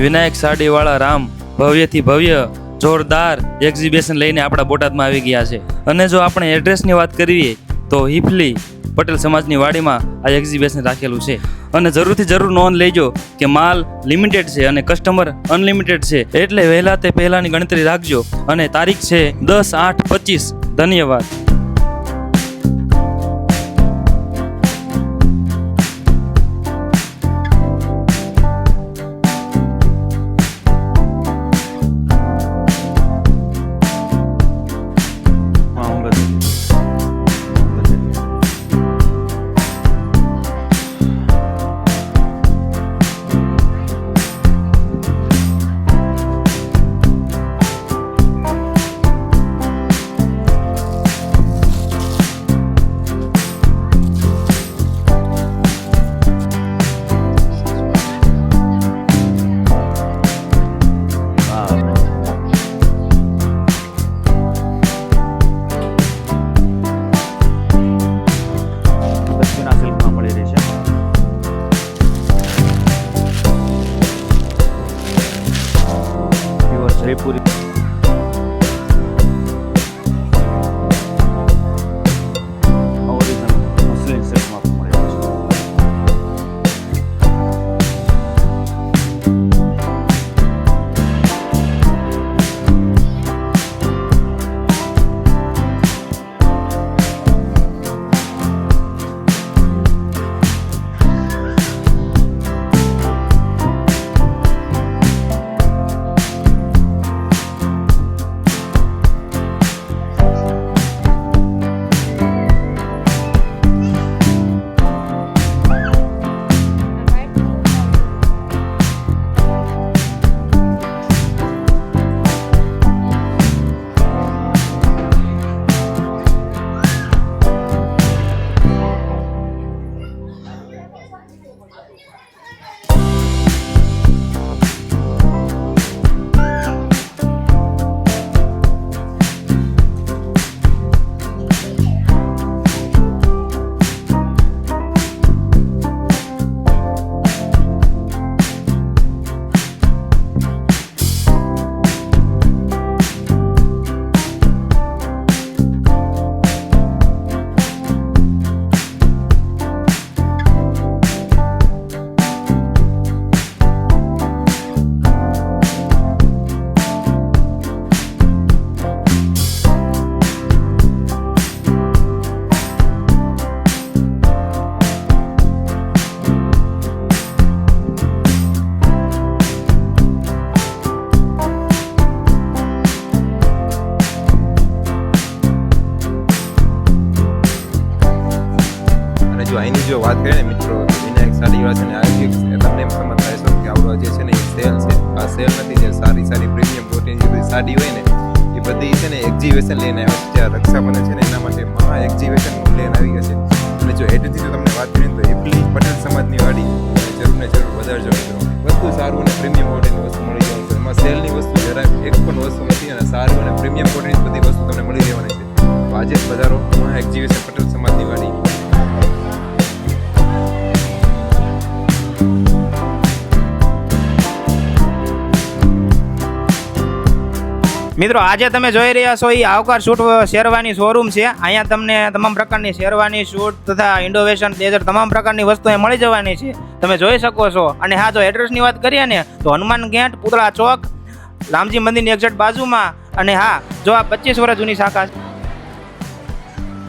વિનાયક સાડીવાળા રામ ભવ્યથી ભવ્ય જોરદાર એક્ઝિબિશન લઈને આપણા બોટાદમાં આવી ગયા છે. અને જો આપણે એડ્રેસની વાત કરીએ તો હિફલી પટેલ સમાજની વાડીમાં આ એક્ઝિબિશન રાખેલું છે. અને જરૂરથી જરૂર નોંધ લેજો કે માલ લિમિટેડ છે અને કસ્ટમર અનલિમિટેડ છે, એટલે વહેલા તે પહેલાંની ગણતરી રાખજો. અને તારીખ છે 10/8/25. ધન્યવાદ. જયપુરી ઓરિજિનલ મુસ્લિમ સિલ્કમાં પણ મળે છે. જો અહીંની જો વાત કરીએ ને મિત્રો, વિનાયક સાડીવાળા છે ને તમને એમ સમજ થાય છે કે આવડો જે છે ને એ સેલ છે. આ સેલ નથી, જે સારી સારી પ્રીમિયમ પ્રોટીન જે બધી સાડી હોય ને એ બધી છે ને એક્ઝિબિશન લઈને આવે છે. જ્યાં રક્ષાબંધન છે ને એના માટે મહા એક્ઝિબિશન લઈને આવી ગયા છે. અને જો એડથી જો તમને વાત કરીએ તો હિફલી પટેલ સમાજની વાડી જરૂર ને જરૂર વધારજો મિત્રો. બધું સારું અને પ્રીમિયમ ક્વોલિટીની વસ્તુ મળી જવાનું છે. એમાં સેલની વસ્તુ જરાક એક પણ વસ્તુ નથી, અને સારું અને પ્રીમિયમ ક્વોલિટીની બધી વસ્તુ તમને મળી રહેવાની છે. તો આજે જ બજારો મહા એક્ઝિબિશન પટેલ સમાજની વાડી. મિત્રો આજે તમે જોઈ રહ્યા છો એ આવકાર શૂટ શેરવાની શોરૂમ છે. અહીંયા તમને તમામ પ્રકારની શેરવાની શૂટ તથા ઇન્ડોવેશન બ્લેઝર તમામ પ્રકારની વસ્તુ મળી જવાની છે, તમે જોઈ શકો છો. અને હા, જો એડ્રેસની વાત કરીએ ને તો હનુમાન ગેટ, પૂતળા ચોક, રામજી મંદિરની એક્ઝેક્ટ બાજુમાં. અને હા, જો આ 25 વર્ષ જૂની શાખા છે.